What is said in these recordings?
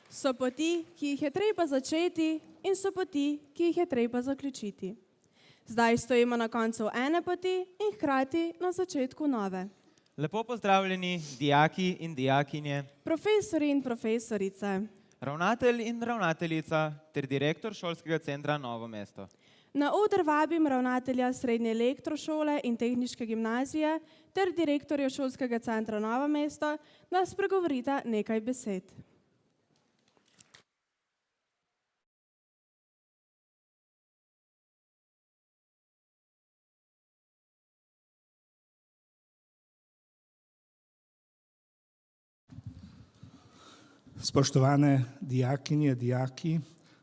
So poti, ki jih je treba začeti, in so poti, ki jih je treba zaključiti. Zdaj stojimo na koncu ene poti in hkrati na začetku nove. Lepo pozdravljeni, dijaki in dijakinje, Profesori in profesorice, ravnatelj in ravnateljica ter direktor šolskega centra Novo mesto. na oder vabim ravnatelja Srednje elektrošole in tehniške gimnazije ter direktorja šolskega centra Novo mesto, da spregovorita nekaj besed. Spoštovane dijakinje, dijaki,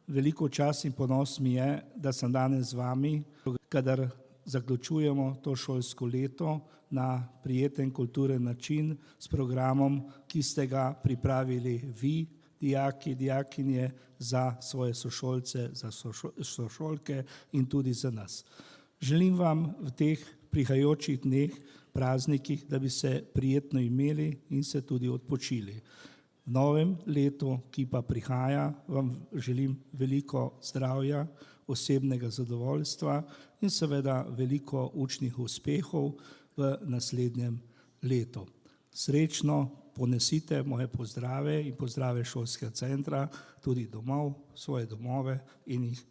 veliko čast in ponos mi je, da sem danes z vami, kadar zaključujemo to šolsko leto na prijeten kulturen način s programom, ki ste ga pripravili vi, dijaki, dijakinje, za svoje sošolce, za sošolke in tudi za nas. Želim vam v teh prihajajočih dneh, praznikih, da bi se prijetno imeli in se tudi odpočili. V novem letu, ki pa prihaja, vam želim veliko zdravja, osebnega zadovoljstva in seveda veliko učnih uspehov v naslednjem letu. Srečno ponesite moje pozdrave in pozdrave šolskega centra tudi domov, svoje domove in jih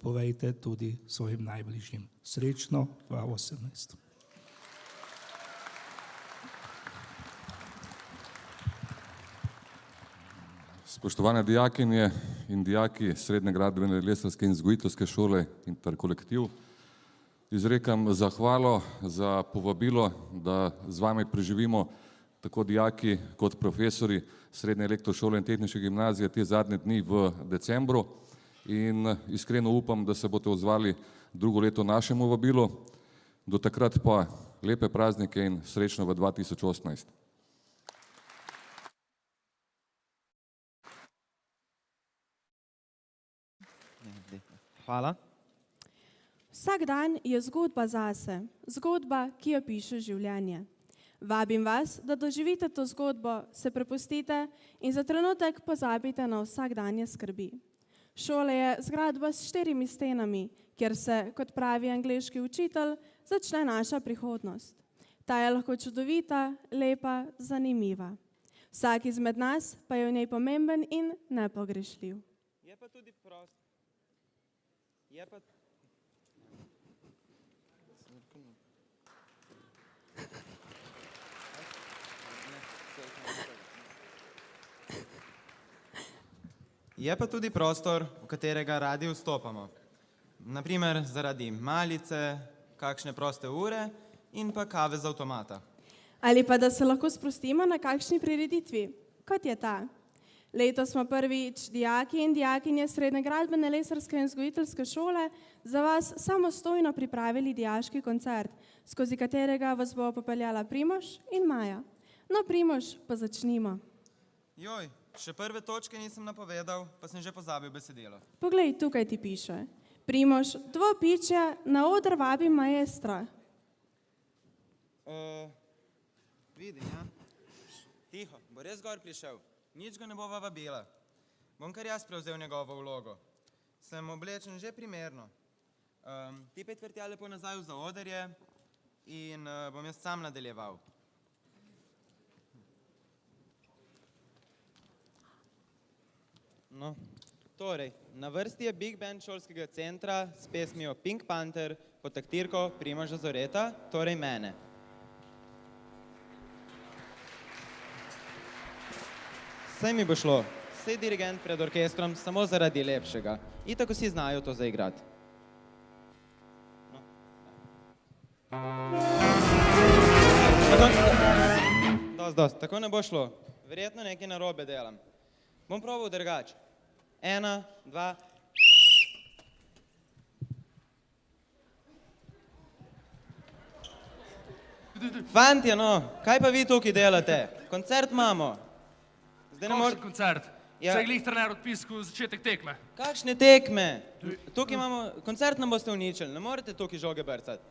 povejte tudi svojim najbližjim. Srečno 2018. Spoštovane dijakinje in dijaki Srednje gradbene lesarske in vzgojiteljske šole Interkolektiv, izrekam zahvalo za povabilo, da z vami preživimo tako dijaki kot profesori Srednje elektrošole in tehniške gimnazije te zadnje dni v decembru in iskreno upam, da se boste odzvali drugo leto našemu vabilu. Do takrat pa lepe praznike in srečno v 2018. Hvala. Vsak dan je zgodba zase, zgodba, ki jo piše življenje. Vabim vas, da doživite to zgodbo, se prepustite in za trenutek pozabite na vsakdanje skrbi. Šola je zgradba s 4 stenami, kjer se, kot pravi angleški učitelj, začne naša prihodnost. Ta je lahko čudovita, lepa, zanimiva. Vsak izmed nas pa je v njej pomemben in nepogrešljiv. Je pa tudi prost. Je pa... Je pa tudi prostor, v katerega radi vstopamo. Naprimer zaradi malice, kakšne proste ure in pa kave z avtomata. Ali pa da se lahko sprostimo na kakšni prireditvi, kot je ta. Letos smo prvič dijaki in dijakinje Srednje gradbene lesarske in vzgojiteljske šole za vas samostojno pripravili dijaški koncert, skozi katerega vas bo popeljala Primož in Maja. No, Primož, pa začnimo. Joj, še prve točke nisem napovedal, pa sem že pozabil besedilo. Poglej, tukaj ti piše. Primož, dvopičje, na oder vabi maestra. Vidim, ja. Tiho, bo res gor prišel. Nič ga ne bova vabila. Bom kar jaz prevzel njegovo vlogo. Sem oblečen že primerno. Ti 5 vrtja lepo nazaj v zaodrje in bom jaz sam nadaljeval. No, torej, na vrsti je Big Band šolskega centra s pesmijo Pink Panther pod taktirko Primoža Zoreta, torej mene. Saj mi bo šlo, saj dirigent pred orkestrom samo zaradi lepšega. Itak vsi znajo to zaigrati. No. Dost, tako ne bo šlo. Verjetno nekaj narobe delam. Bom probal drugače. 1, 2... Fantje, no, kaj pa vi tukaj delate? Koncert imamo. Kakšen koncert? Ja. Saj je glih trener odpiskal začetek tekme. Kakšne tekme? Tukaj imamo, koncert nam boste uničili, ne morete tukaj žoge brcati.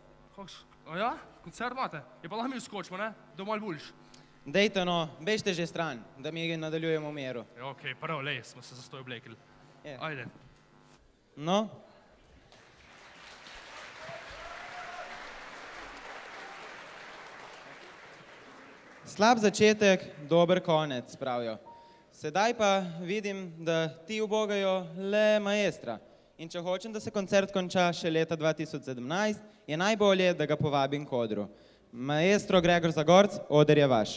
A ja, koncert imate? Je pa lahko mi skočimo, ne? Da malo boljš. Dejte no, bežte že stran, da mi nadaljujemo v miru. Ja, okej, prav, lej, smo se za to oblekli. Je. Ajde. No? Slab začetek, dober konec, pravijo. Sedaj pa vidim, da ti ubogajo le maestra. In če hočem, da se koncert konča še leta 2017, je najbolje, da ga povabim k odru. Maestro Gregor Zagorc, oder je vaš.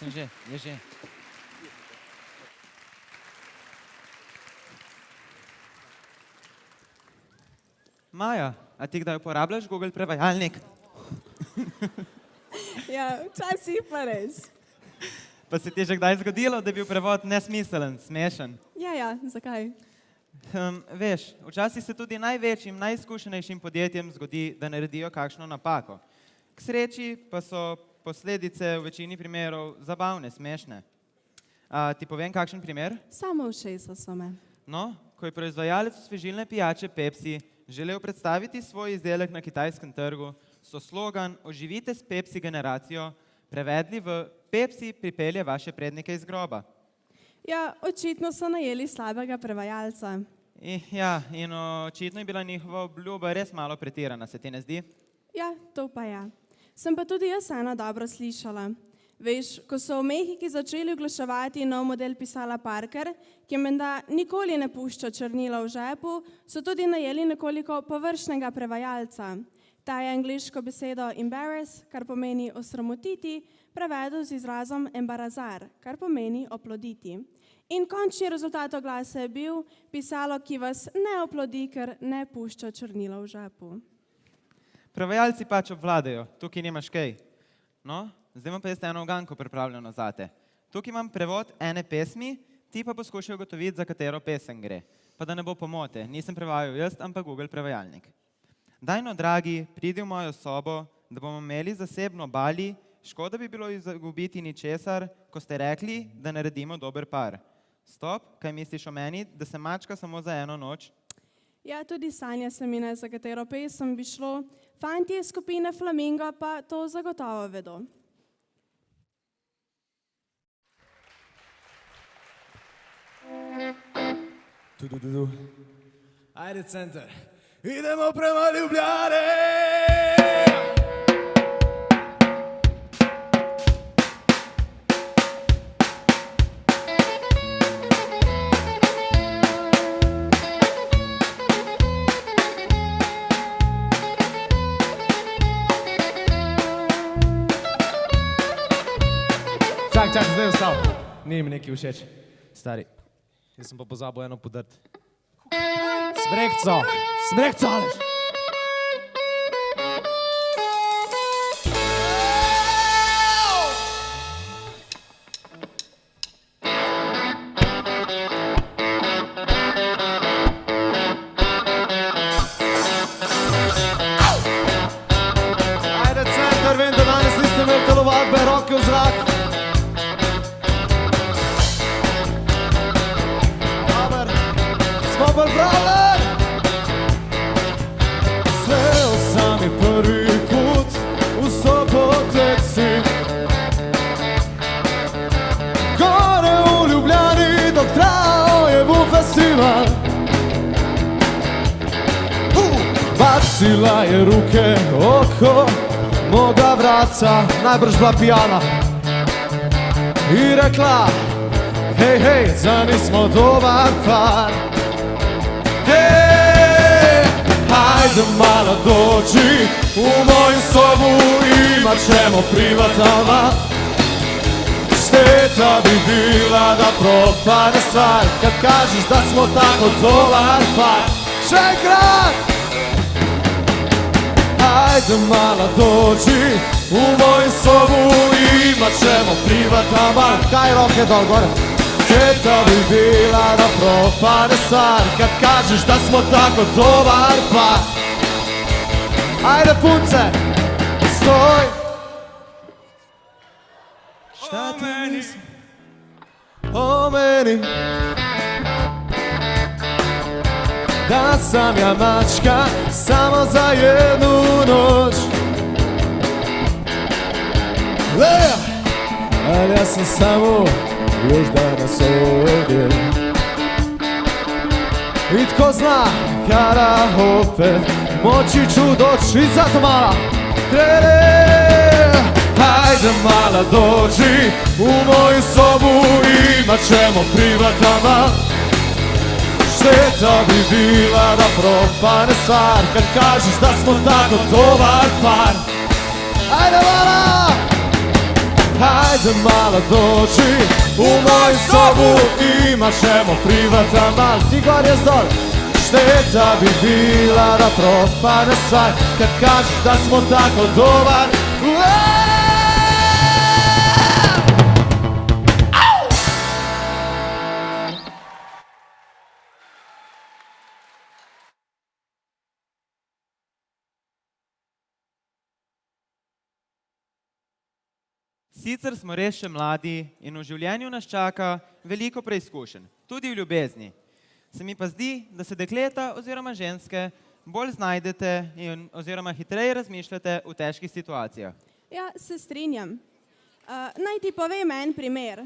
Sem že, je že. Maja, a ti kdaj uporabljaš Google prevajalnik? Ja, včasih pa res. Pa se ti je že kdaj zgodilo, da je bil prevod nesmiselen, smešen? Ja, zakaj? Veš, včasih se tudi največjim, najizkušenejšim podjetjem zgodi, da naredijo kakšno napako. K sreči pa so posledice v večini primerov zabavne, smešne. Ti povem kakšen primer? Samo ušesa so me. No, ko je proizvajalec osvežilne pijače Pepsi želel predstaviti svoj izdelek na kitajskem trgu, so slogan "Oživite s Pepsi generacijo" prevedli v "Pepsi pripelje vaše prednike iz groba". Ja, očitno so najeli slabega prevajalca. Ja, in očitno je bila njihova obljuba res malo pretirana, se ti ne zdi? Ja, to pa ja. Sem pa tudi jaz eno dobro slišala. Veš, ko so v Mehiki začeli oglaševati nov model pisala Parker, ki menda nikoli ne pušča črnila v žepu, so tudi najeli nekoliko površnega prevajalca. Ta je angleško besedo embarrass, kar pomeni osramotiti, prevedel z izrazom embarazar, kar pomeni oploditi. In končni rezultat oglasa je bil pisalo, ki vas ne oplodi, ker ne pušča črnila v žepu. Prevajalci pač obvladajo, tukaj nimaš kaj. No, zdaj imam pa jaz eno uganko pripravljeno zate. Tukaj imam prevod ene pesmi, ti pa poskušaj ugotoviti, za katero pesem gre. Pa da ne bo pomote, nisem prevajal jaz, ampak Google prevajalnik. Daj no, dragi, pridi v mojo sobo, da bomo imeli zasebno bali, škoda bi bilo izgubiti ničesar, ko ste rekli, da naredimo dober par. Stop, kaj misliš o meni, da se mačka samo za eno noč? Ja, tudi sanja se mi ne, za katero pesem bi šlo. Fantje iz skupine Flamingo pa to zagotovo vedo. Ajde, center. Idemo prema Ljubljani! Čak, zdaj vstal. Ni mi neki všeč. Stari, jaz sem pa pozabil eno podrt. Smrekco! Smrekco, Aleš! Ajde, center, vem, da danes niste imeli telovadbe, roke v zrak. Dober, smo pripravljeni! Svel sam je prvi put v Sopoteci. Gore v Ljubljani, dok trajal je bil festival. Bacila je ruke oko moga vraca, najbrž bila pijana. I rekla, hej, hej, za nismo dobar par. Hej, hajde malo dođi u moju sobu, imat ćemo privatama. Šteta bi bila da propane stvar, kad kažeš da smo tako dobar par. Šekrat! Hajde malo dođi u moju sobu, imat ćemo privatama. Kaj roke dol gore? Šteta bi bila da propane stvar, kad kažeš da smo tako dobar par. Ajde punce, stoj. Šta ti misli o meni? Da sam ja mačka samo za jednu noć. Ali ja sam samo još danas ovdje. I tko zna kada opet moći ću doći. I zato mala hajde mala dođi u moju sobu, imat ćemo privatama. Šteta bi bila da propane stvar, kad kažeš da smo tako dobar par. Ajde mala! Hajde mala dođi u moju sobu, imat ćemo privatama. Ti gore je zdol. Šteta bi bila da propane stvar, kad kažeš da smo tako dobar. Sicer smo res še mladi in v življenju nas čaka veliko preizkušenj, tudi v ljubezni. Se mi pa zdi, da se dekleta oziroma ženske bolj znajdete in oziroma hitreje razmišljate v težkih situacijah. Ja, se strinjam. Naj ti povem en primer.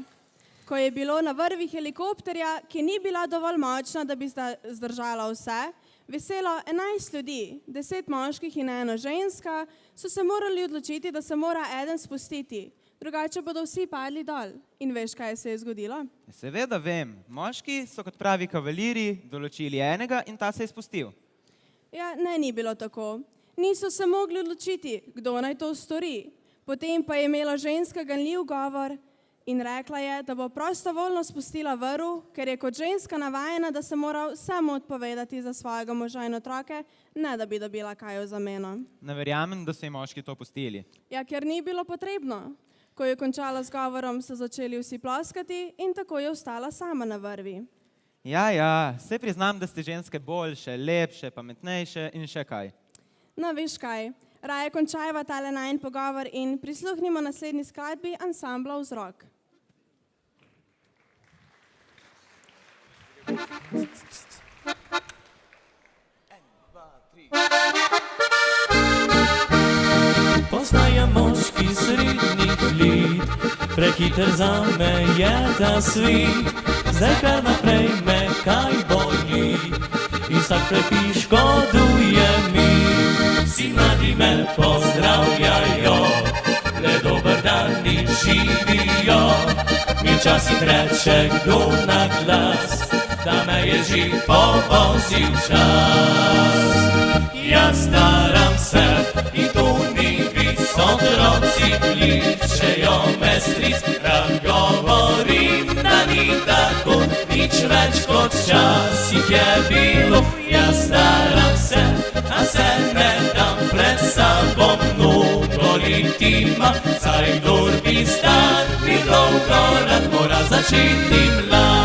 Ko je bilo na vrvi helikopterja, ki ni bila dovolj močna, da bi zdržala vse, veselo 11 ljudi, 10 moških in ena ženska, so se morali odločiti, da se mora eden spustiti. Drugače bodo vsi padli dol. In veš, kaj se je zgodilo? Seveda vem, moški so kot pravi kavaliri določili enega in ta se je spustil. Ja, ne, ni bilo tako. Niso se mogli odločiti, kdo naj to stori. Potem pa je imela ženska ganljiv govor in rekla je, da bo prostovoljno spustila vrv, ker je kot ženska navajena, da se mora samo odpovedati za svojega moža in otroke, ne da bi dobila kaj v zameno. Ne verjamem, da so jim moški to pustili. Ja, ker ni bilo potrebno. Ko je končala z govorom, so začeli vsi ploskati in tako je ostala sama na vrvi. Ja, se priznam, da ste ženske boljše, lepše, pametnejše in še kaj. No, veš kaj, raje končajva tale najin pogovor in prisluhnimo naslednji skladbi ansambla Vzrok. Postaja moški srednjih let, prehiter zame je ta svet. Zdaj kar naprej me kaj boli in vsak prepis škoduje mi. Vsi mladi me pozdravljajo, le dober dan mi živijo. Mi včasih reče kdo na glas, da me je že povozil čas. Jaz staram se in to ni vis, otroci kličejo me stric, rad govorim, da ni tako, nič več kot včasih je bilo. Jaz staram se, a se ne dam pred sabom mnogo litima, saj kdor bi star, bi dolgo rad mora začeti mlad.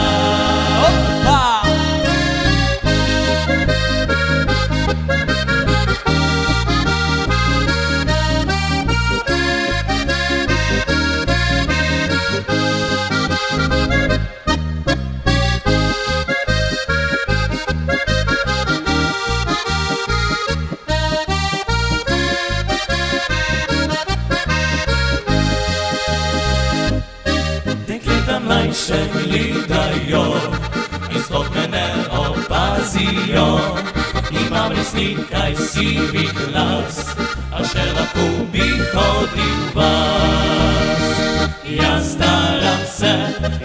Mlajše gledajo in sploh me ne opazijo. Imam res nekaj sivih las, a še lahko bi hodil vas. Jaz staram se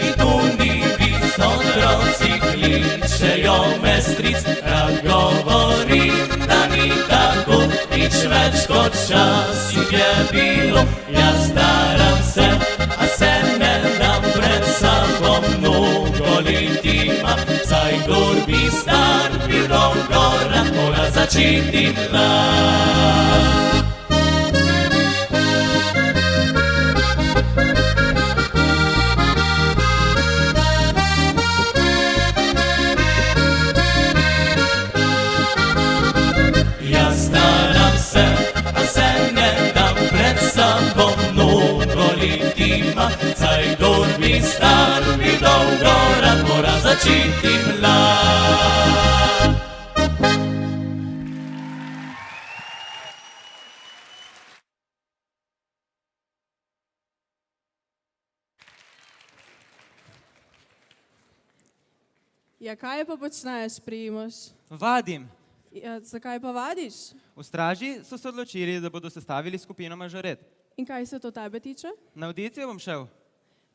in to ni vis, otroci kličejo me stric, rad govorim, da ni tako, nič več kot včasih je bilo. Jaz staram se, a se ne dam pred sabom mnogo letima, saj kdor bi star, bi dolgo rad mora začeti mlad. Jaz staram se, a se ne dam pred sabom mnogo letima, saj kdor bi star, bi dolgo rad mora začeti mlad. Ja, kaj pa počneš, Primož? Vadim. Ja, zakaj pa vadiš? V straži so se odločili, da bodo sestavili skupino mažoret. In kaj se to tebe tiče? Na audicijo bom šel.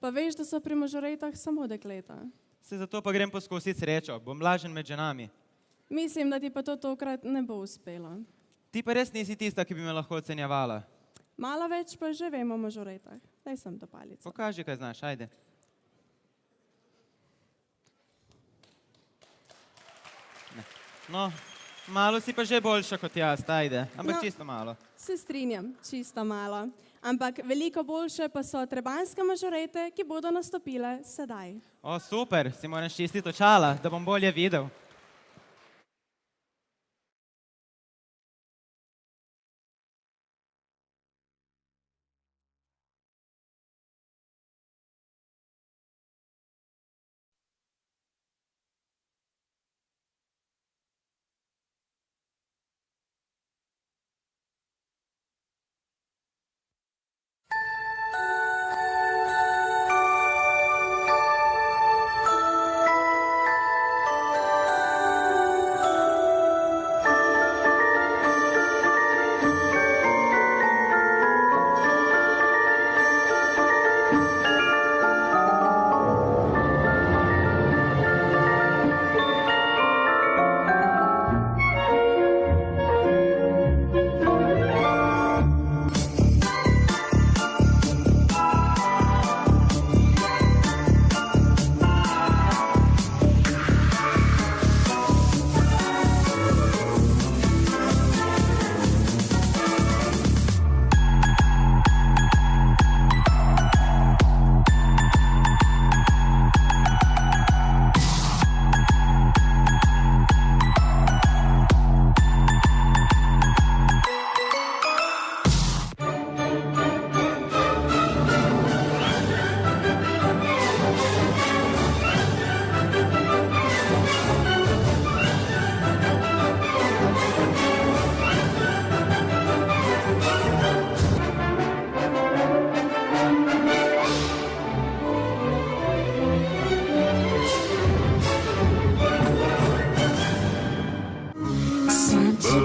Pa veš, da so pri mažoretah samo dekleta. Se zato pa grem poskusiti srečo, bom lažen med ženami. Mislim, da ti pa to tokrat ne bo uspelo. Ti pa res nisi tista, ki bi me lahko ocenjevala. Malo več pa že vemo o mažoretah. Daj sem to palico. Pokaži, kaj znaš, ajde. Ne. No, malo si pa že boljša kot jaz, ajde, ampak No. čisto malo. Se strinjam, čisto malo. Ampak veliko boljše pa so trebanjske mažorete, ki bodo nastopile sedaj. O, super, si moram čistiti očala, da bom bolje videl.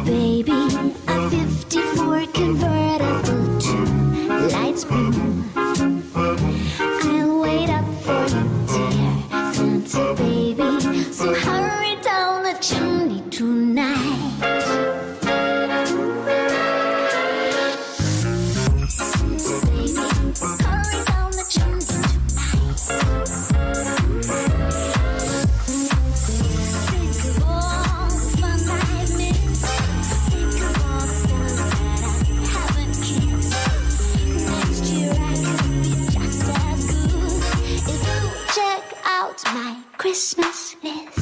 baby, a 54 convertible to light blue. I'll wait up for you, dear Santa baby, so hurry down the chimney tonight. Santa baby, hurry down the chimney tonight. Think of all the fun I've missed. Think of all the fellas that I haven't kissed. Next year I could be just as good if you check out my Christmas list.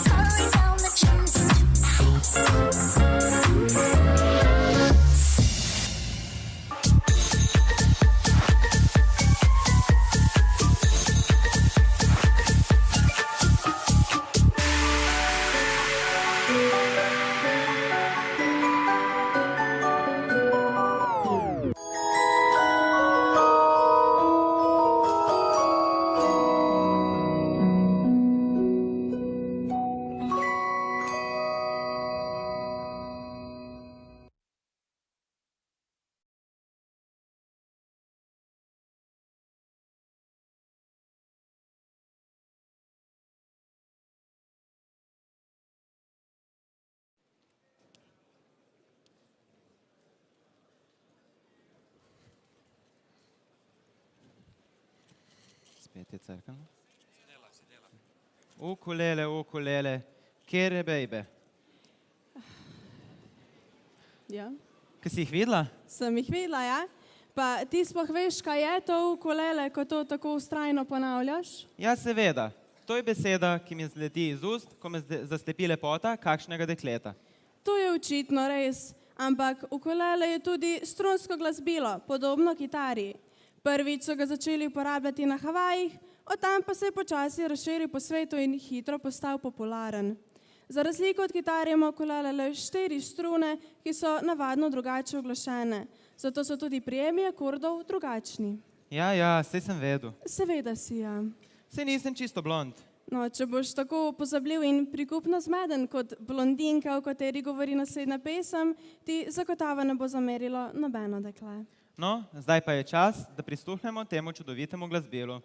Hurry down the chimney Spet je crkano. Ukulele, ukulele, kere bejbe. Ja. Kaj si jih videla? Sem jih videla, ja? Pa ti sploh veš, kaj je to ukulele, ko to tako vztrajno ponavljaš? Ja, seveda. To je beseda, ki mi zleti iz ust, ko me zaslepi lepota kakšnega dekleta. To je očitno res, ampak ukulele je tudi strunsko glasbilo, podobno kitari. Prvič so ga začeli uporabljati na Havajih, od tam pa se je počasi razširil po svetu in hitro postal popularen. Za razliko od kitare ima ukulele le 4 strune, ki so navadno drugače uglašene. Zato so tudi prijemi akordov drugačni. Ja, saj sem vedel. Seveda si, ja. Saj nisem čisto blond. No, če boš tako pozabljiv in prikupno zmeden kot blondinka, o kateri govori naslednja pesem, ti zagotovo ne bo zamerilo nobeno dekle. No, zdaj pa je čas, da prisluhnemo temu čudovitemu glasbilu.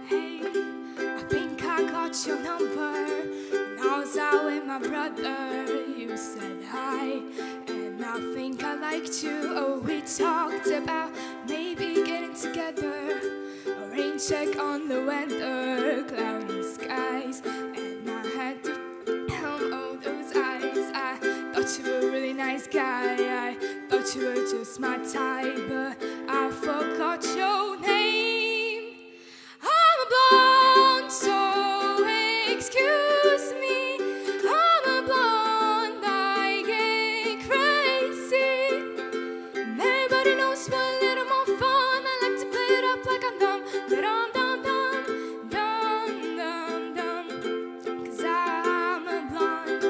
Hey, I think I got your number. When I was out with my brother, you said hi, and I think I liked you. Oh, we talked about maybe getting together. A rain check on the weather, cloudy skies, and I had to oh those eyes. I thought you were a really nice guy. I thought you were just my type, but I forgot your name. I'm a blonde, so excuse me. I'm a blonde, I get crazy. And everybody knows we're a little more fun. I like to play it up like I'm dumb, but I'm dumb, dumb, dumb, dumb, dumb. 'Cause I'm a blonde.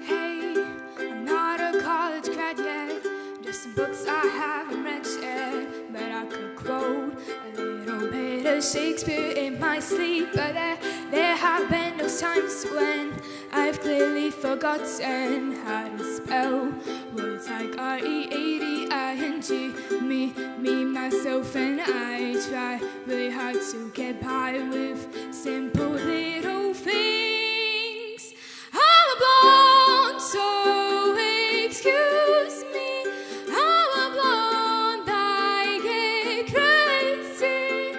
Hey, I'm not a college grad yet, just some books I haven't read yet. But I could quote a little bit of Shakespeare in my sleep. But there have been those times when I've clearly forgotten how to spell words like R-E-A-D-I-N-G. Me, myself, and I try really hard to get by with simple little things. I'm a blonde, so excuse me. I'm a blonde, I get crazy.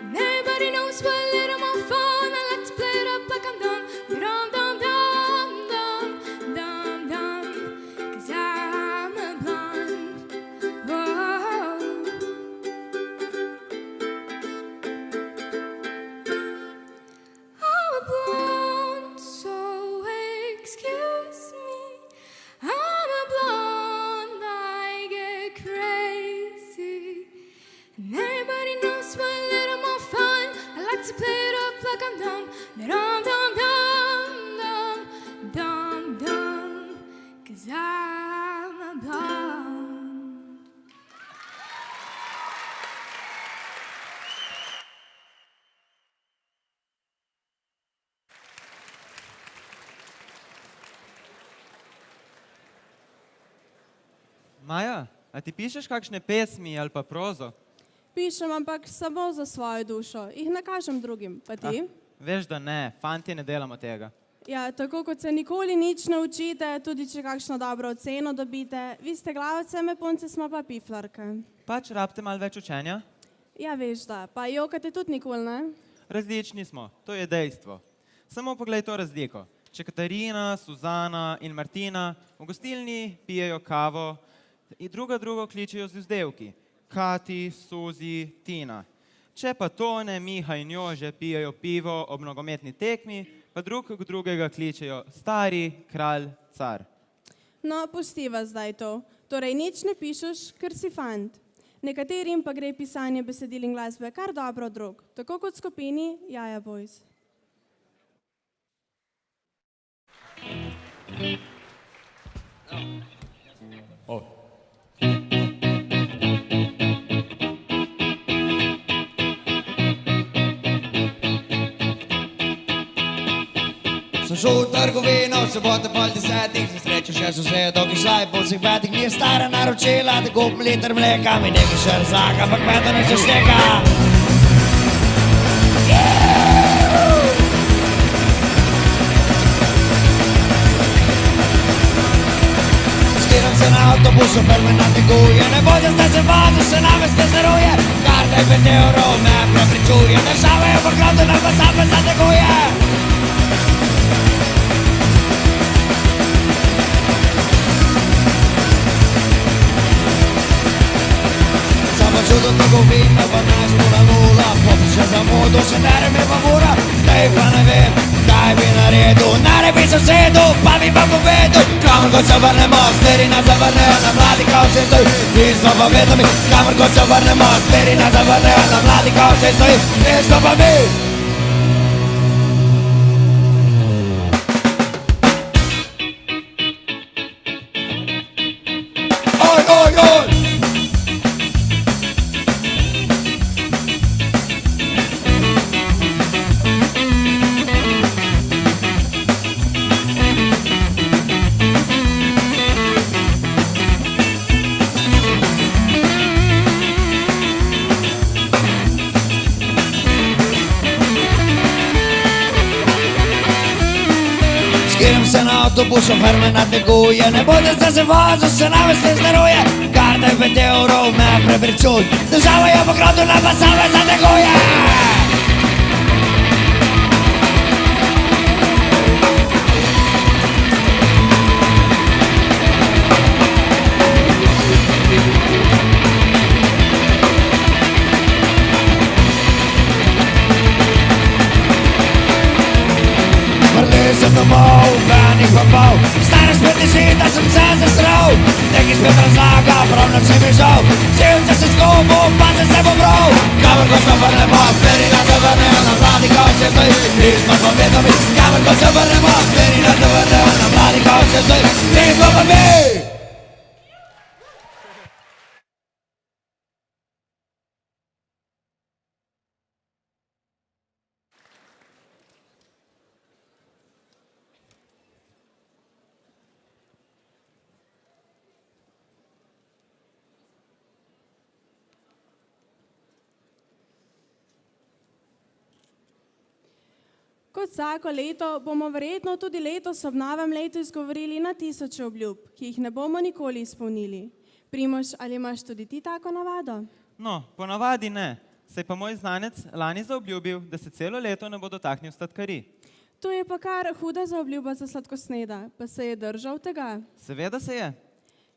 And everybody knows we're a little more fun. I like to play it up like I'm dumb, but I'm dumb, dumb, dumb, dumb, dumb. 'Cause I'm a blonde. Whoa. I'm a blonde. Dum dum dum dum dum dum, 'cause I'm a blonde. Maja, a ti pišeš kakšne pesmi ali pa prozo? Pišem, ampak samo za svojo dušo. Jih ne kažem drugim. Pa ti? Veš, da ne, fanti ne delamo tega. Ja, tako kot se nikoli nič ne učite, tudi če kakšno dobro oceno dobite. Vi ste glavce, me punce smo pa piflarke. Pač rabite malo več učenja? Ja, veš da. Pa jokate tudi nikoli, ne? Različni smo, to je dejstvo. Samo poglej to razliko. Če Katarina, Suzana in Martina v gostilni pijejo kavo in drugo kličejo z vzdevki. Kati, Suzi, Tina. Če pa Tone, Miha in Jože pijejo pivo ob nogometni tekmi, pa drugega kličejo stari, kralj, car. No, pustiva zdaj to. Torej, nič ne pišeš, ker si fant. Nekaterim pa gre pisanje besedil in glasbe kar dobro od rok, tako kot skupini Jaja Boys. Sem šel v trgovino, soboto pol 10, za srečo še sosedo, ki šla je po vseh petih, mi je stara naročila, da kupim liter mleka, mi nekaj še rzaka, pa kmeta ne šteka. Skiram se na avtobus, šofer me nateguje, ne bojte, zdaj se vozil, se name skazaruje, karta je 5 evrov, me prepričuje, država je v bankrotu, nam pa sam me zateguje. Šel do trgovine, pa 11:00, popis še za modo, še dere me pa mora, zdaj pa ne vem, kaj bi naredil, nare bi sosedu, pa bi pa povedal, kamor ko se vrnemo, stari nas zavrnejo, na mladi kao še stoji, isto pa vedno mi, kamor ko se vrnemo, stari nas zavrnejo, na mladi kao še stoji, isto pa mi. Oj, oj, oj! Skiram se na avtobus, šofer me nateguje, ne bojte, zdaj se vozil, se name skazaruje, karta je 5 evrov, me prepričuj, država je v bankrotu, nam pa sam me zateguje. Sem domov, ven jih pa pol, stane spet leži, da sem se zasral, nekaj spet razlaga, prav noč mi žal, živce se zgubil, pa se pobral, kamor ko se vrnemo, stari nas zavrnejo, na mladi kao še stoji, nismo pa vedno mi, kamor ko se vrnemo, stari nas zavrnejo, na mladi kao še stoji, nismo pa mi. Kot vsako leto bomo verjetno tudi letos ob novem letu izgovorili na tisoče obljub, ki jih ne bomo nikoli izpolnili. Primož, ali imaš tudi ti tako navado? No, ponavadi ne. Se je pa moj znanec lani zaobljubil, da se celo leto ne bo dotaknil sladkarij. To je pa kar huda zaobljuba za sladkosneda, pa se je držal tega. Seveda se je.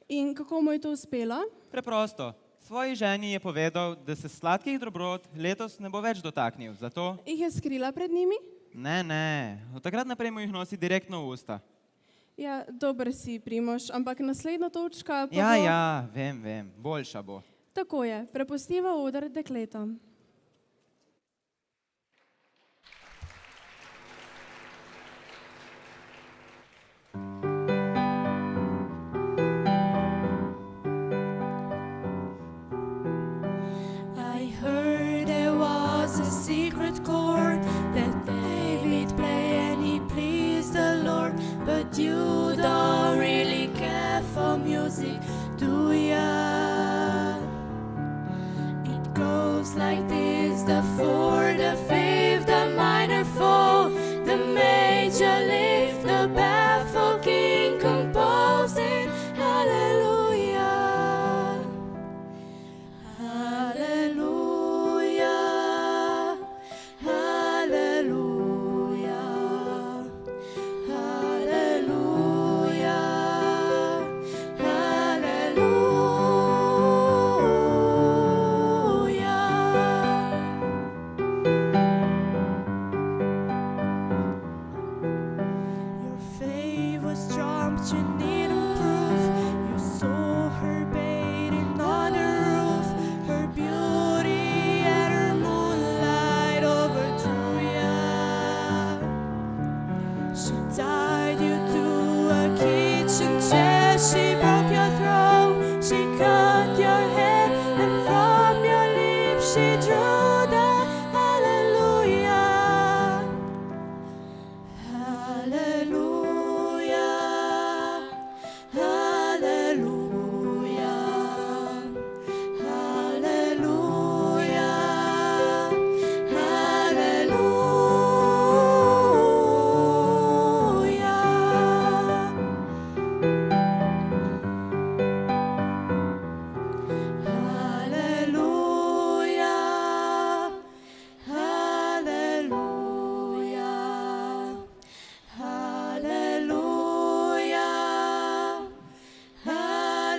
In kako mu je to uspelo? Preprosto. Svoji ženi je povedal, da se sladkih dobrot letos ne bo več dotaknil, zato... Jih je skrila pred njimi? Ne. Od takrat naprej mu jih nosi direktno v usta. Ja, dober si, Primož, ampak naslednja točka pa bo... Ja, vem, boljša bo. Tako je, prepustiva oder dekletom. secret chord that David play and he pleased the Lord. But you don't really care for music, do ya? It goes like this: the fourth, the fifth, the minor fall, the major lift, the baffled king composing. Hallelujah, hallelujah, hallelujah, hallelujah, hallelujah. Your faith was trumped, you needn't prove. You saw her bathing on the roof. Her beauty and her moonlight overdrew ya. She tied you to a kitchen chair. She broke your throat. She cut your hair, and from your lips she drew the hallelujah. Hallelujah, hallelujah, hallelujah, hallelujah. Hallelujah, hallelujah, hallelujah.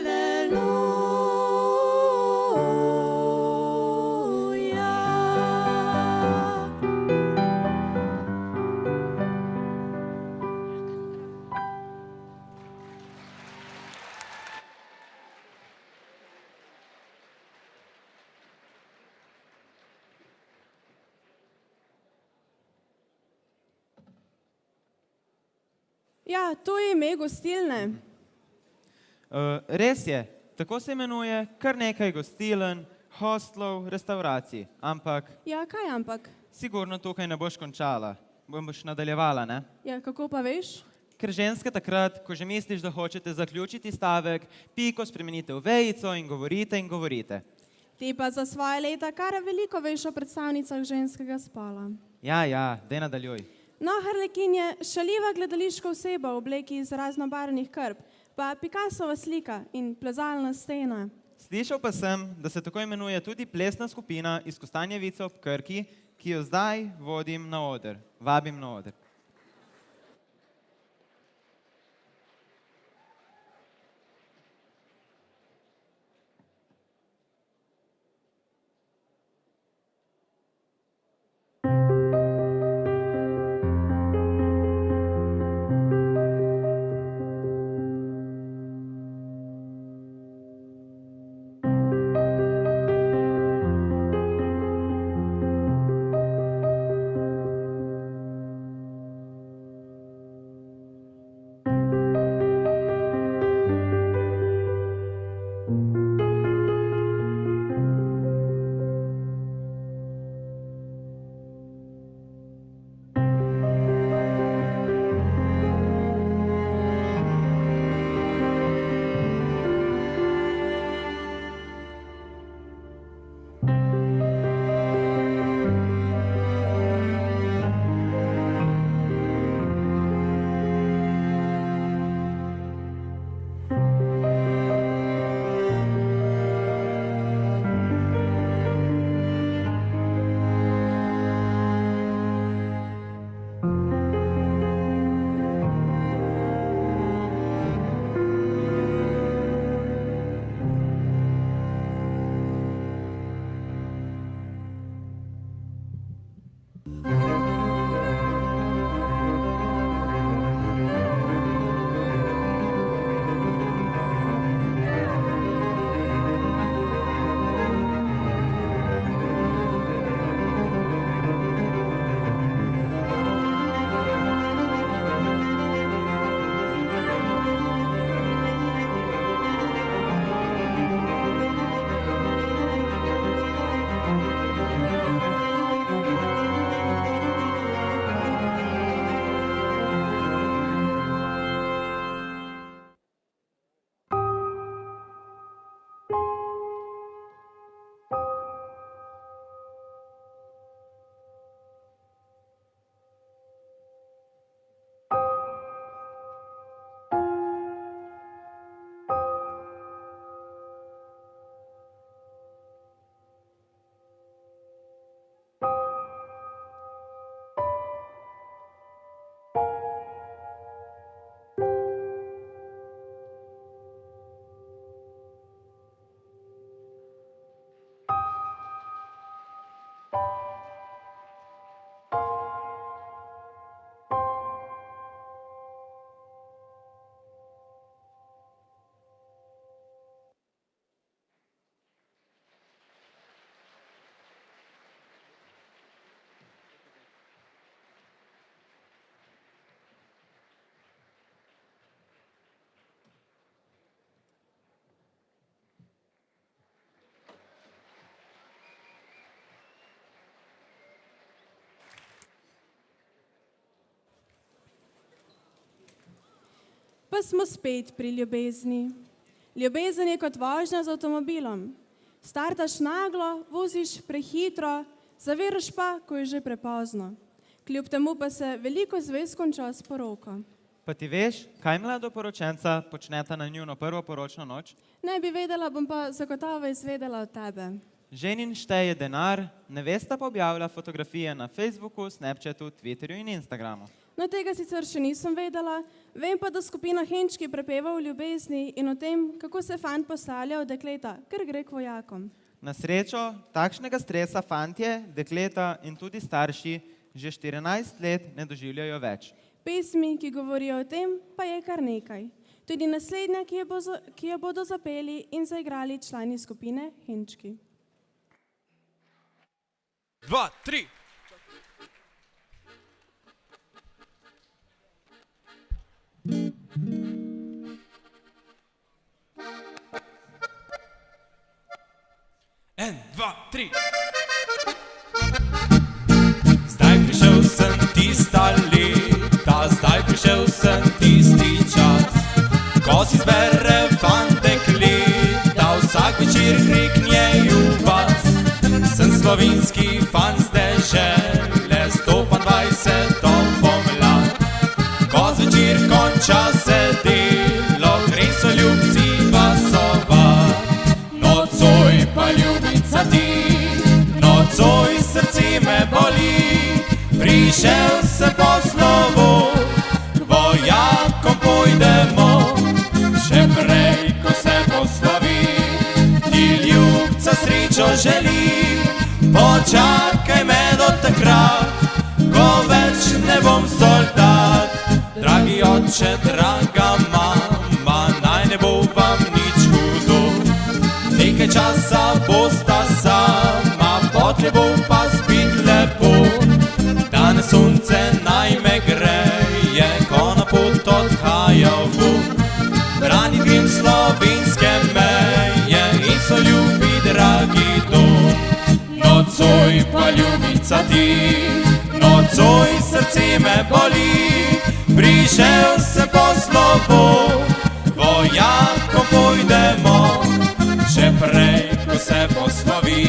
Ja, to je ime gostilne. Res je, tako se imenuje kar nekaj gostiln, hostlov, restavracij. Ampak Ja, kaj ampak? sigurno tukaj ne boš končala. Boš nadaljevala, ne? Ja, kako pa veš? Ker ženske takrat, ko že misliš, da hočete zaključiti stavek, piko spremenite v vejico in govorite. Ti pa za svoje leta kar veliko veš o predstavnicah ženskega spola. Ja, daj nadaljuj. No, Harlekin je šaljiva gledališka oseba v obleki iz raznobarvnih krp, pa Picassova slika in plezalna stena. Slišal pa sem, da se tako imenuje tudi plesna skupina iz Kostanjevice ob Krki, ki jo zdaj vodim na oder. Vabim na oder. pa smo spet pri ljubezni. Ljubezen je kot vožnja z avtomobilom. Startaš naglo, voziš prehitro, zaviraš pa, ko je že prepozno. Kljub temu pa se veliko zvez konča s poroko. Pa ti veš, kaj mladoporočenca počneta na njuno prvo poročno noč? Ne bi vedela, bom pa zagotovo izvedela od tebe. Ženin šteje denar, nevesta pa objavlja fotografije na Facebooku, Snapchatu, Twitterju in Instagramu. No, tega sicer še nisem vedela, vem pa, da skupina Henčki prepeva o ljubezni in o tem, kako se fant postavlja od dekleta, ker gre k vojakom. Na srečo, takšnega stresa fantje, dekleta in tudi starši že 14 let ne doživljajo več. Pesmi, ki govorijo o tem, pa je kar nekaj. Tudi naslednja, ki jo bodo zapeli in zaigrali člani skupine Henčki. 2, 3. En, dva, tri. Zdaj prišel sem tista leta, zdaj prišel sem tisti čas, ko si zbere fant dekleta, vsak večer kriknejo vas. Sem slovenski fant z dežele, stopam 20 pomlad, ko zvečer konča se delo, gre so ljubci vasovat. Nocoj pa ljubica ti, nocoj srce me boli, prišel sem po slovo, k vojakom pojdemo, še prej, ko se poslovi, ti ljubca srečo želi, počakaj me do takrat, ko več ne bom soldat. Dragi oče, draga mama, naj ne bo vam nič hudo, nekaj časa bosta sama, potlej bo pa spet lepo. Danes sonce naj me greje, ko na pot odhajal bom, branit grem slovenske meje in so ljubi dragi dom. Nocoj pa ljubica ti, nocoj srce me boli, prišel sem po slovo, vojakom pojdemo, še prej, ko se poslovi,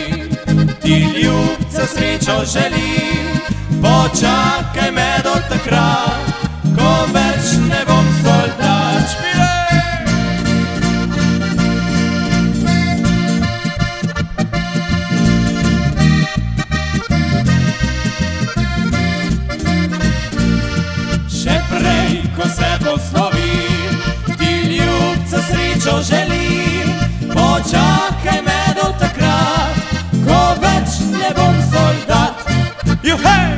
ti ljubca srečo želi, počakaj me do takrat, ko več ne bom soldat. Špilej! Še prej, ko se poslovi, ti ljubca srečo želi, počakaj me do takrat, ko več ne bom soldat. Juhej!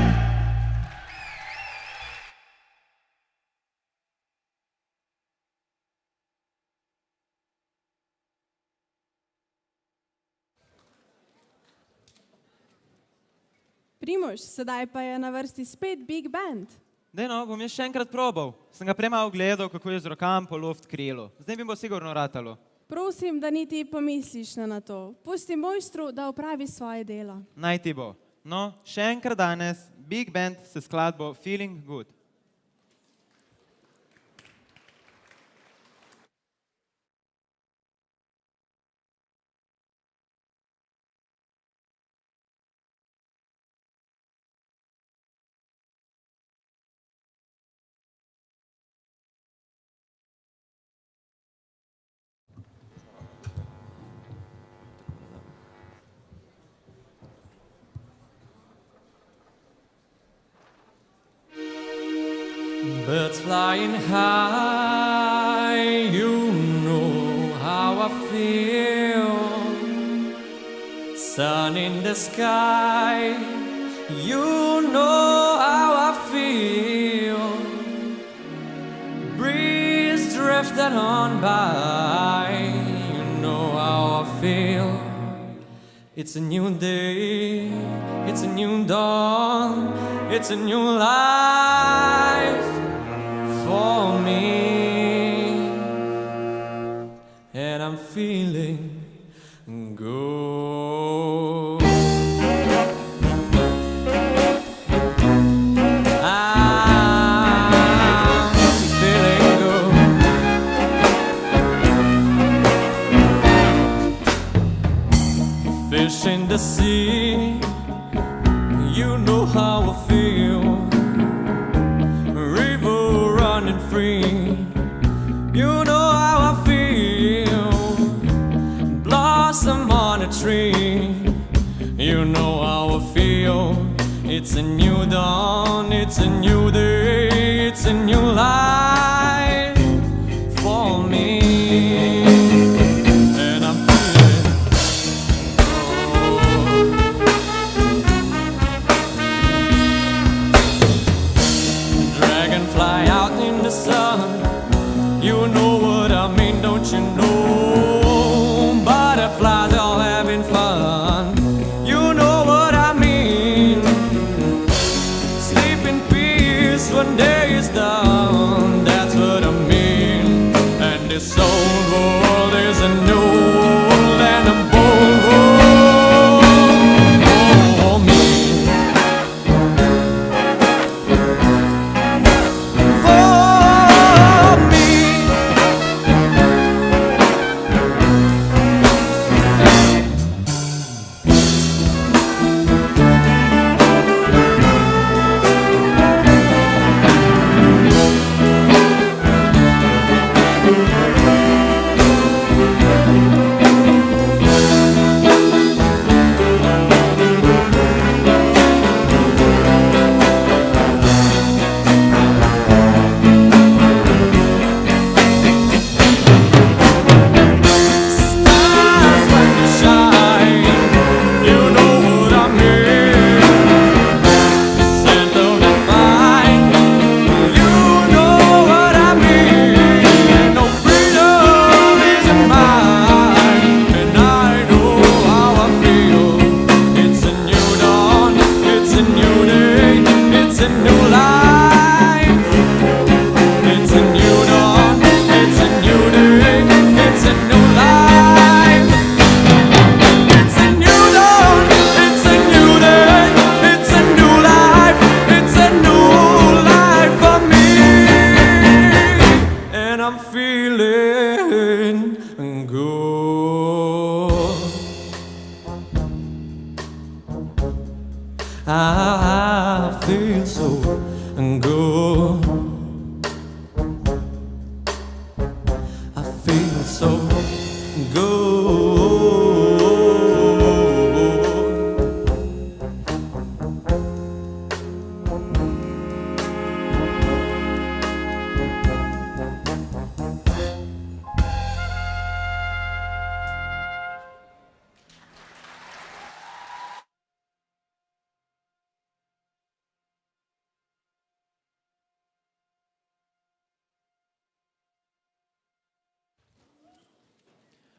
Primož, sedaj pa je na vrsti spet Big Band. Dej no, bom jaz še enkrat probal. Sem ga prej malo gledal, kako je z rokam po luft krilo. Zdaj mi bo sigurno ratalo. Prosim, da niti pomisliš na to. Pusti mojstru, da opravi svoje delo. Naj ti bo. No, še enkrat danes, Big Band s skladbo Feeling Good. Birds flying high, you know how I feel. Sun in the sky, you know how I feel. Breeze drifting on by, you know how I feel. It's a new day, it's a new dawn, it's a new life for me, and I'm feeling good. I'm feeling good. the sea. You know how I feel. River running free. You know how I feel. Blossom on a tree. You know how I feel. It's a new dawn, it's a new day, it's a new life for me. And I'm feeling dragonfly out in the sun. You know what I mean, don't you know? Butterflies all having fun. You know what I mean. Sleep in peace when day is done. That's what I mean. And this old world is a new world and a bold world for me. For me. Stars when you shine, you know what I mean. Scent of the vine, you know what I mean. No freedom isn't mine, and I know how I feel. It's a new dawn, it's a new day, it's a new life. It's a new dawn, it's a new day, it's a new life. It's a new dawn, it's a new day, it's a new life. It's a new life for me. And I'm feeling good. I feel so good. I feel so good.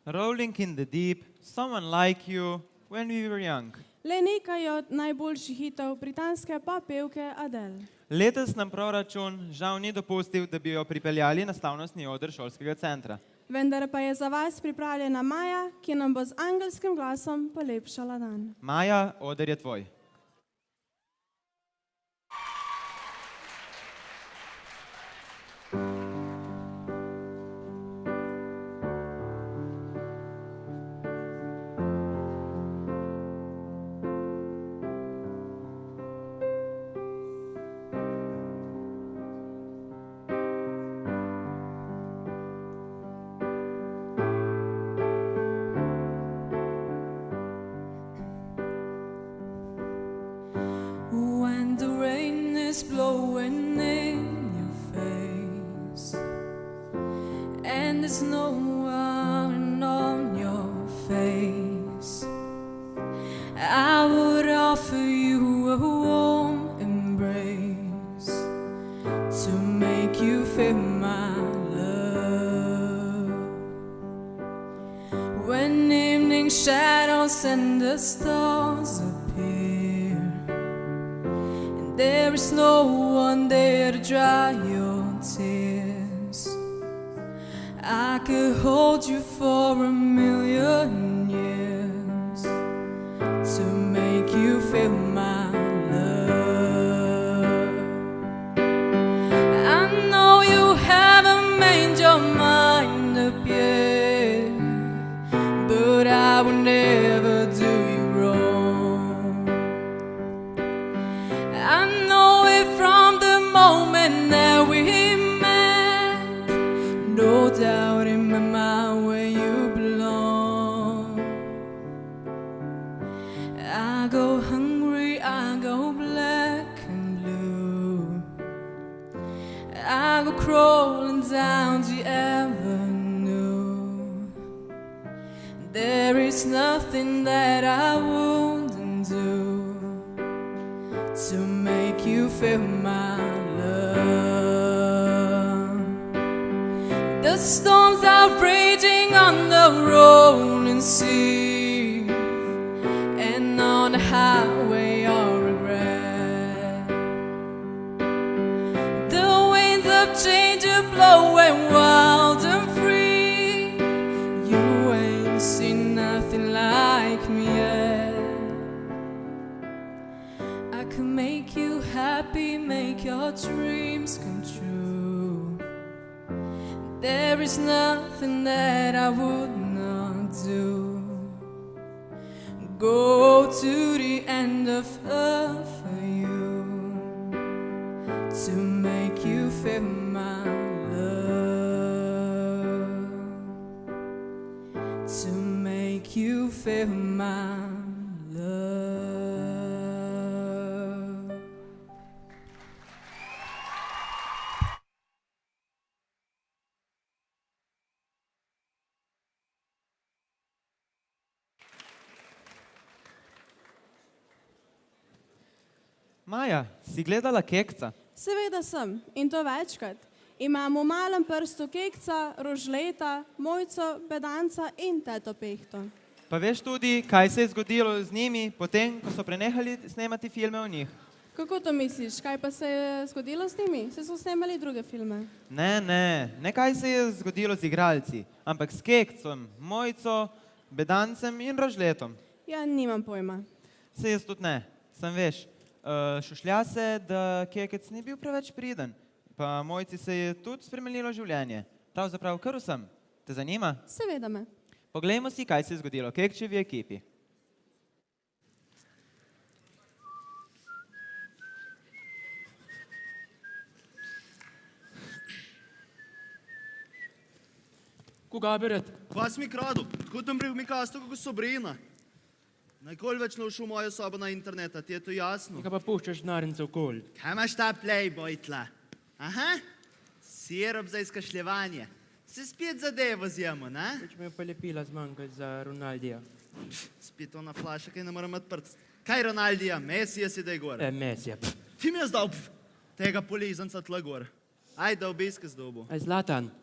Rolling in the deep, someone like you, when we were young. Le nekaj od najboljših hitov britanske popevke Adele. Letos nam proračun žal ni dopustil, da bi jo pripeljali na slavnostni oder šolskega centra. Vendar pa je za vas pripravljena Maja, ki nam bo z angelskim glasom polepšala dan. Maja, oder je tvoj. When the rain is blowing in your face and there's no one on your face, I would offer you a warm embrace to make you feel my love. When evening shadows and the stars appear, there is no one there to dry your tears, I could hold you for 1,000,000 years to make you feel my love. I know you haven't made your mind up yet, but I will never do you wrong. I go hungry, I go black and blue. I go crawling down the avenue. There is nothing that I wouldn't do to make you feel my love. The storms are raging on the rolling sea, and on the highway of regret. The winds of change are blowing wild and free. You ain't seen nothing like me yet. I can make you happy, make your dreams come true. There is nothing that I would not do. Go to the end of earth for you to make you feel my love, to make you feel my love. Maja, si gledala kekca? Seveda sem in to večkrat. Imam v malem prstu kekca, rožleta, mojco, bedanca in teto pehto. Pa veš tudi, kaj se je zgodilo z njimi, potem, ko so prenehali snemati filme o njih? Kako to misliš? Kaj pa se je zgodilo z njimi? Se so snemali druge filme. Ne kaj se je zgodilo z igralci, ampak s kekcem, mojco, bedancem in rožletom. Ja, nimam pojma. Se jaz tudi ne, sem veš. Šušlja se, da kekec ni bil preveč priden, pa mojci se je tudi spremenilo življenje. Pravzaprav kar vsem. Te zanima? Seveda me. Poglejmo si, kaj se je zgodilo Kekčevi ekipi. Koga bi rad? Vas mi kradu, kot nam mi kasto kako Sobrina. Najkoli več ne všel v mojo sobo na interneta, ti je to jasno? Kaj pa puščaš denarnice okoli? Kaj imaš ta playboy tla? Aha, sirup za izkašljevanje. Se spet zadevo zjemo, ne? Več me je pa lepila zmanjkati za Ronaldija. Spet ona flaša, kaj ne moram odprt. Kaj Ronaldija, Mesija si daj gor. Mesija. Ti mi je zdal tega polizanca tla gor. Ajde, obiske z dobu. Aj, Zlatan.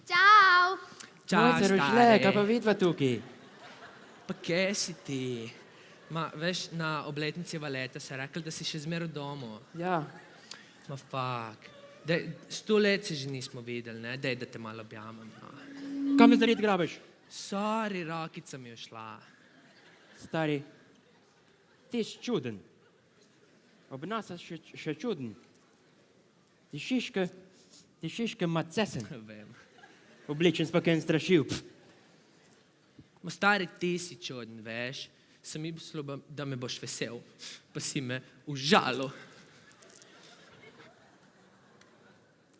Čau! Mojca Rožle, kaj pa vidva tukaj? Pa kje si ti? Ma, veš, na obletnici Valeta se rekel, da si še zmeraj v domu. Ja. Ma fak. 100 let se že nismo videli, ne? Dej, da te malo objamem. No. Kam me zared grabeš? Sorry, rokica mi je šla. Stari, ti si čuden. Ob nas si še čuden. Ti šiške macesen. Vem. Obličen spaken strašil. Ma stari, ti si čuden, veš? Sem mislil, da me boš vesel, pa si me užalil.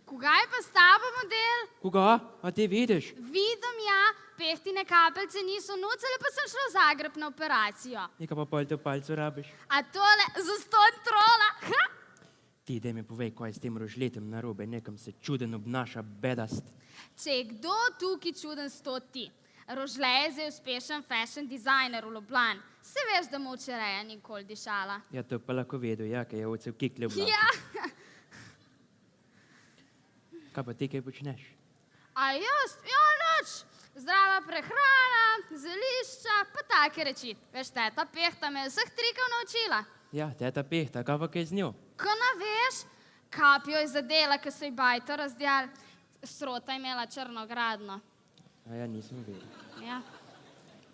Koga je pa s tabo model? Koga? A ti vidiš? Vidim, ja, pehtine kapelce niso nucale, pa sem šla v Zagreb na operacijo. Nekaj pa pol te v palcu rabiš. A tole za 100 trola? Ha! Ti, daj mi povej, kaj je s tem rožletem narobe, nekam se čuden obnaša bedast. Če je kdo tukaj čuden, 100 ti. Rožle je zdaj uspešen fashion designer v Ljubljani. Se veš, da mu včeraj nikoli dišala. Ja, to pa lahko vedel, ja, kaj je ovce v kikle v glavi. Ja. Kaj pa ti kaj počneš? A jaz? Ja, nič. Zdrava prehrana, zelišča, pa take reči. Veš, teta Pehta me je vseh trikov naučila. Ja, teta Pehta, kaj pa kaj z njo? Ko ne veš, kapijo je zadela, ko so ji bajto razdjali. Srota je imela črnogradno. A ja, nisem vedel. Ja.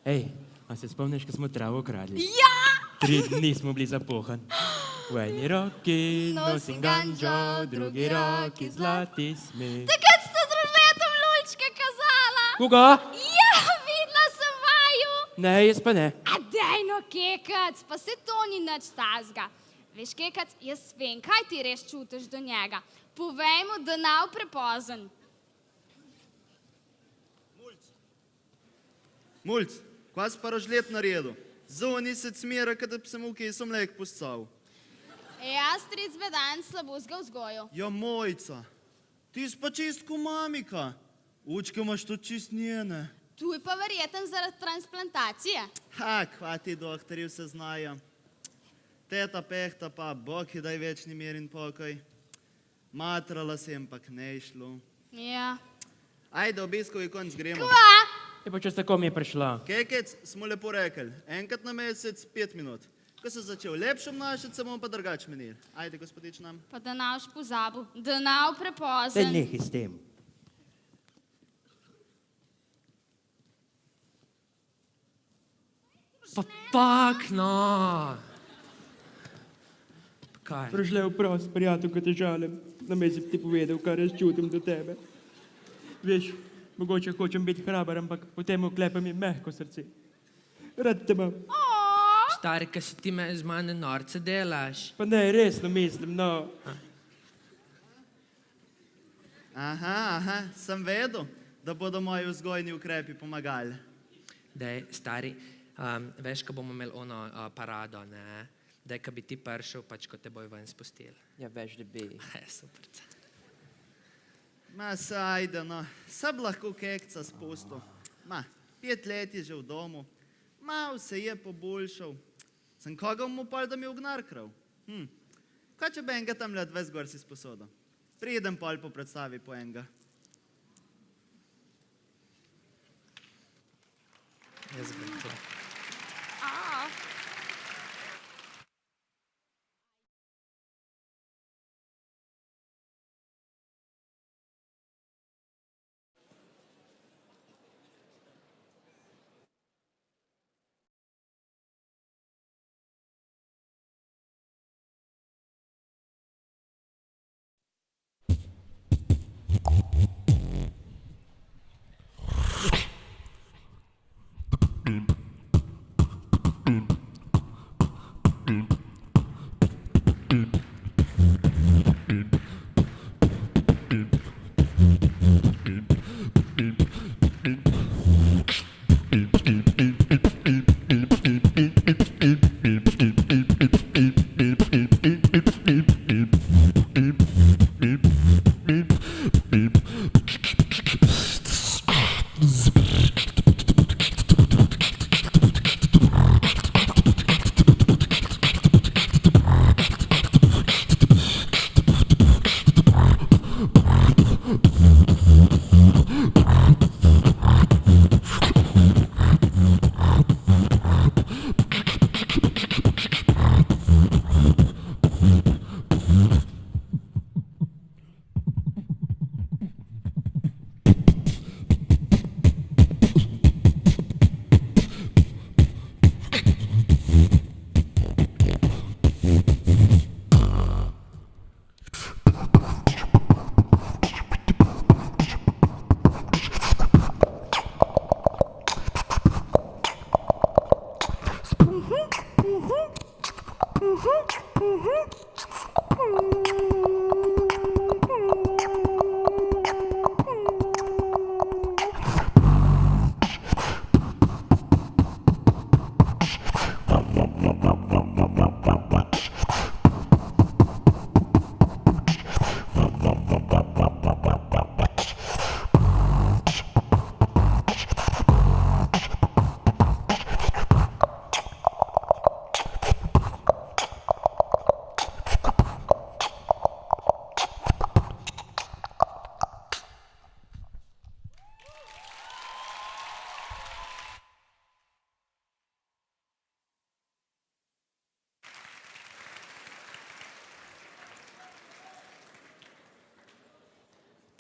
Ej, a se spomniš, ko smo travo kradli? Ja! 3 dni smo bili zapohan. V eni roki nosim ganđo, drugi roki zlati smeh. Takrat sta z rožletom lulčke kazala. Koga? Ja, videla sem vaju. Ne, jaz pa ne. A daj no, Kekac, pa se to ni nič tazga. Veš, Kekac, jaz vem, kaj ti res čutiš do njega. Povej mu, da nav prepozen. Mulc, kaj si pa rožlet naredil? Zunaj se cmira, kada bi se mu kesom mlek puscal. Jaz, stric Vedan, slabuzga vzgoju. Ja, mojca, ti si pa čist ko mamika. Učke imaš tudi čist njene. Tu je pa verjeten zaradi transplantacije. Ha, kva ti doktori vse znajo. Teta pehta pa, Bog ji daj večni mir in pokoj. Matrala se jim pak ne išlo. Ja. Ajde, obiskovi konc gremo. Kva? Je pa čez tako mi je prišla. Kekec, smo lepo rekli, enkrat na mesec, 5 minut. Ko se začel lepše obnašati, se bomo pa drugače menili. Ajde, gospodič nam. Pa da navš pozabil, da nav Daj prepozen. nehi s tem. Pa pak, no. Kaj? Prišla je vprost, prijatelj, ko te žalim. Na me si ti povedal, kar jaz čutim do tebe. Veš, mogoče hočem biti hrabar, ampak potem oklepam je mehko srce. Rad te imam. Stari, kaj si ti me z mane norce delaš? Pa ne, resno mislim, no. Aha, sem vedel, da bodo moji vzgojni ukrepi pomagali. Dej, stari, veš, ko bomo imeli ono parado, ne? Dej, ko bi ti prišel, pač ko te bojo ven spustili. Ja, veš, da bi. Super. Ma se ajde, no, sab lahko kekca spustil. Ma, 5 let je že v domu, mal se je poboljšal. Sem koga mu pol, da mi ugnar krav? Kaj če bi enega tam let ves gor si sposodil? Pridem pol po predstavi po enega. Jaz bom to.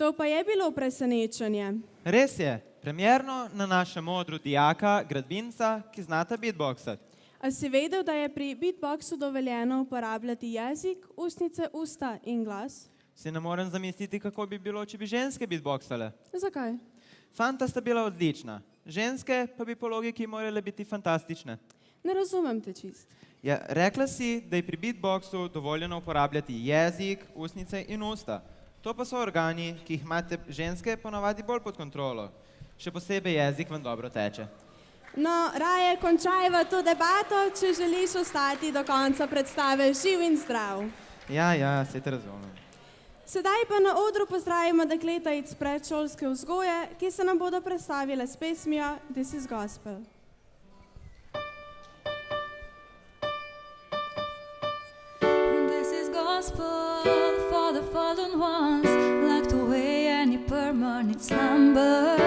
To pa je bilo presenečenje. Res je, premjerno na našem odru dijaka, gradbinca, ki znata beatboxati. A si vedel, da je pri beatboxu dovoljeno uporabljati jezik, ustnice, usta in glas? Si ne morem zamisliti, kako bi bilo, če bi ženske beatboxale. Zakaj? Fanta sta bila odlična, ženske pa bi po logiki morale biti fantastične. Ne razumem te čist. Ja, rekla si, da je pri beatboxu dovoljeno uporabljati jezik, ustnice in usta. To pa so organi, ki jih imate ženske ponavadi bolj pod kontrolo. Še posebej jezik vam dobro teče. No, raje končajva to debato, če želiš ostati do konca predstave živ in zdrav. Ja, se te razumem. Sedaj pa na odru pozdravimo dekleta iz predšolske vzgoje, ki se nam bodo predstavile s pesmijo This is Gospel. This is gospel for the fallen ones, locked away any permanent slumber,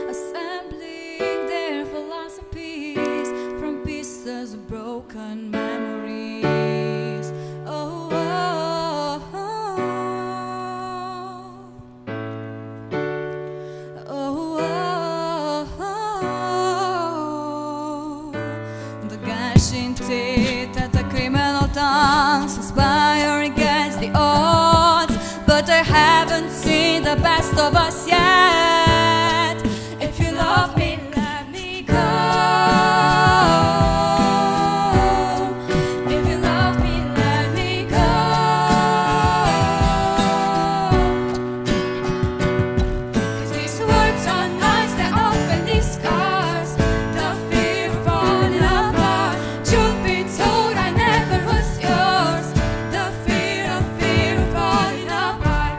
assembling their philosophies from pieces of broken memories. Oh, oh, oh, oh, oh, oh. The gashing teeth and the criminal tongues conspire against the odds, but I haven't seen the best of us yet. If you love me, let me go. If you love me, let me go. 'Cause these words are nice, they often leave scars. The fear of falling apart. Truth be told, I never was yours. The fear of falling apart.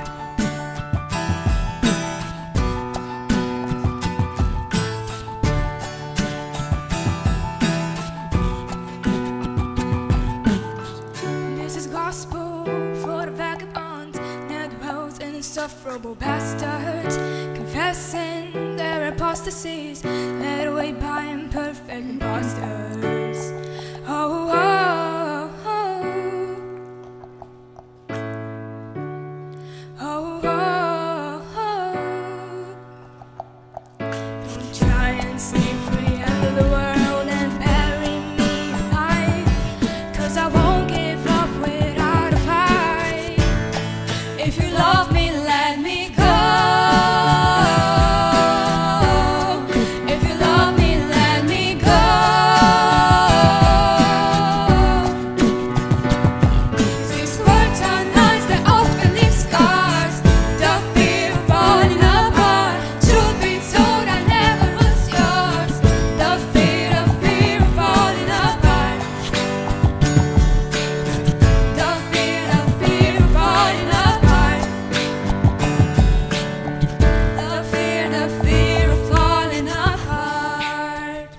This is gospel for the vagabonds, net-roads and insufferable bastards, confessing their apostasies, led away by imperfect imposters. Oh, oh, oh. Oh, oh, oh. Don't try and sneak through the end of the world and bury me alive, 'cause I won't give up without a fight. If you love me, let me go. If you love me, let me go. 'Cause these words are nice, they often leave scars. The fear of falling apart. Truth be told, I never was yours. The fear of falling apart. The fear of falling apart. The fear of falling apart.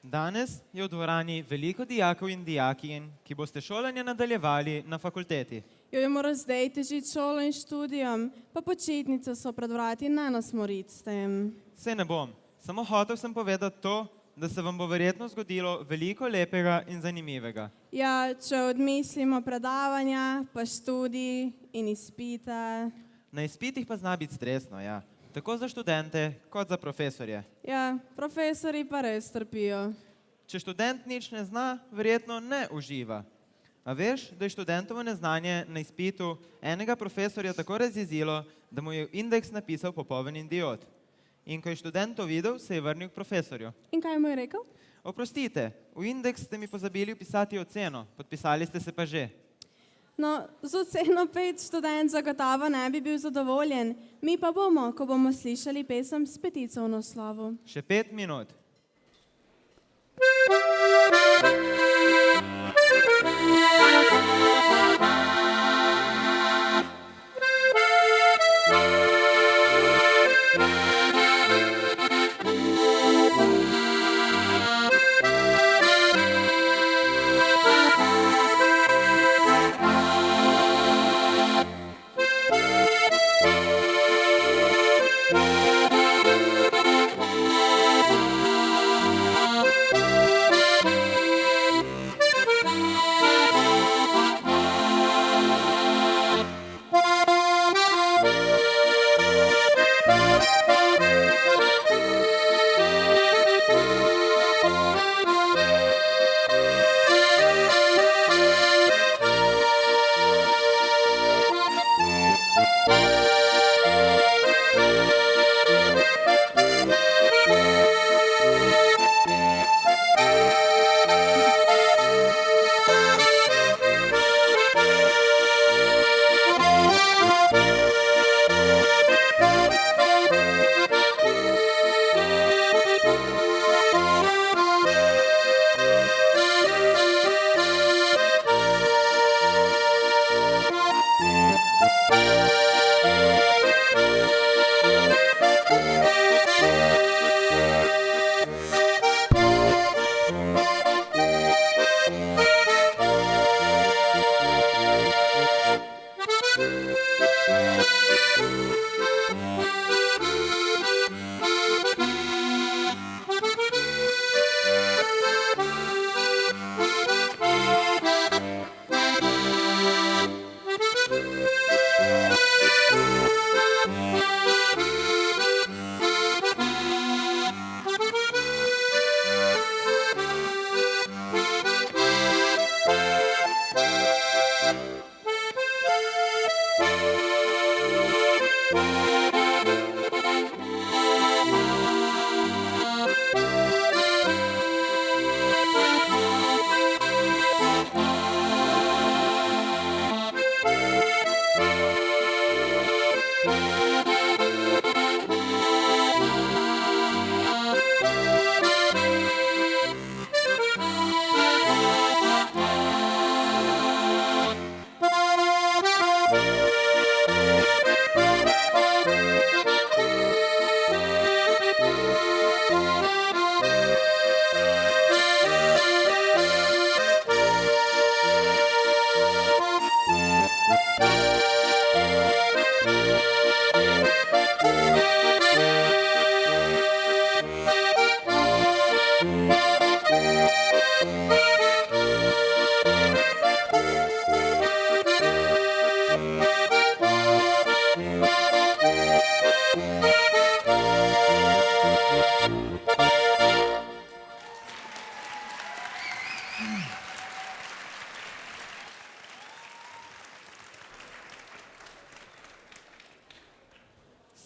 Danes je v dvorani veliko dijakov in dijakinj, ki boste šolanje nadaljevali na fakulteti. Jo mora zdaj težiti šolo in študijam, pa počitnice so pred vrati, ne nas moriti s tem. Se ne bom, samo hotel sem povedati to, da se vam bo verjetno zgodilo veliko lepega in zanimivega. Ja, če odmislimo predavanja, pa študij in izpite. Na izpitih pa zna biti stresno, ja. Tako za študente, kot za profesorje. Ja, profesori pa res trpijo. Če študent nič ne zna, verjetno ne uživa. A veš, da je študentovo neznanje na izpitu enega profesorja tako razjezilo, da mu je v indeks napisal popoln idiot. In ko je študent to videl, se je vrnil k profesorju. In kaj mu je rekel? Oprostite, v indeks ste mi pozabili vpisati oceno, podpisali ste se pa že. No, z oceno 5 študent zagotovo ne bi bil zadovoljen. Mi pa bomo, ko bomo slišali pesem s petico v naslovu. Še 5 minut.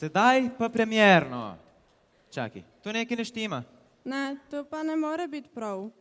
Sedaj pa premjerno. Čakaj, tu nekaj ne štima. Ne, to pa ne more biti prav.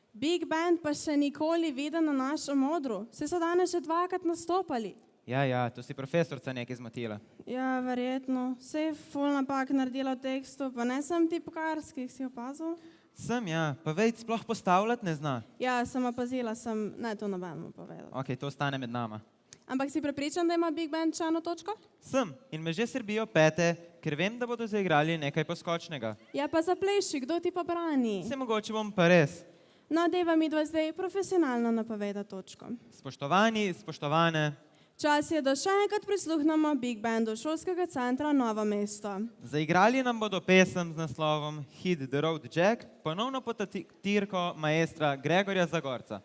Big Band pa še nikoli videl na našem odru. Se so danes že dvakrat nastopali. Ja, tu si profesorca nekaj zmotila. Ja, verjetno. Vse je ful napak naredila v tekstu, pa ne sem tipkarskih, si opazil? Sem, ja, pa več sploh postavljati ne zna. Ja, sem opazila, ne to nobenemu povedal. Ok, to ostane med nama. Ampak si prepričan, da ima Big Band še eno točko? Sem in me že srbijo pete, ker vem, da bodo zaigrali nekaj poskočnega. Ja, pa zapleši, kdo ti pa brani? Se mogoče bom pa res. No, deva mi dva zdaj profesionalno napoveda točko. Spoštovani, spoštovane, Čas je, da še enkrat prisluhnemo Big Bandu šolskega centra Novo mesto. zaigrali nam bodo pesem z naslovom Hit the Road Jack, ponovno pod taktirko maestra Gregorja Zagorca.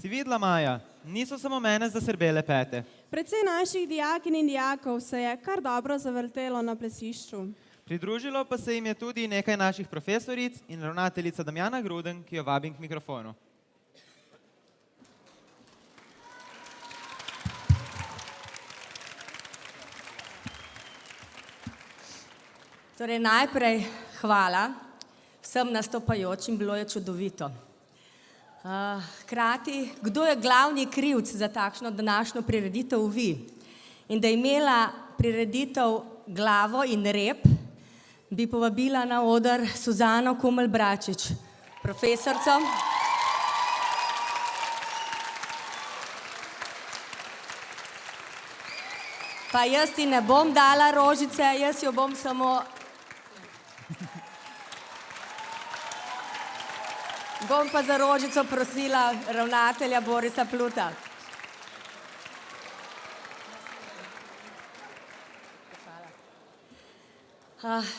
Si videla, Maja, niso samo mene zasrbele pete. Predvsej naših dijakinj in dijakov se je kar dobro zavrtelo na plesišču. Pridružilo pa se jim je tudi nekaj naših profesoric in ravnateljica Damjana Gruden, ki jo vabim k mikrofonu. Torej, najprej hvala vsem nastopajočim, bilo je čudovito. Hkrati, kdo je glavni krivc za takšno današnjo prireditev? Vi. In da je imela prireditev glavo in rep, bi povabila na oder Suzano Kumelj-Bračič, profesorco. Pa jaz ti ne bom dala rožice, jaz jo bom samo... Bom pa za rožico prosila ravnatelja Borisa Pluta.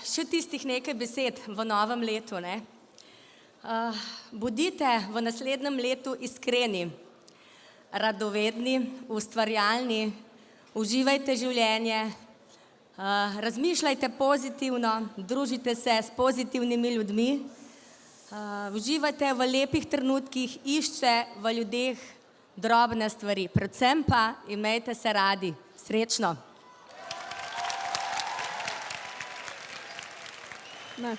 Še tistih nekaj besed v novem letu, ne? Bodite v naslednjem letu iskreni, radovedni, ustvarjalni, uživajte življenje, razmišljajte pozitivno, družite se s pozitivnimi ljudmi, uživajte v lepih trenutkih, iščite v ljudeh drobne stvari, predvsem pa imejte se radi. Srečno! Ne.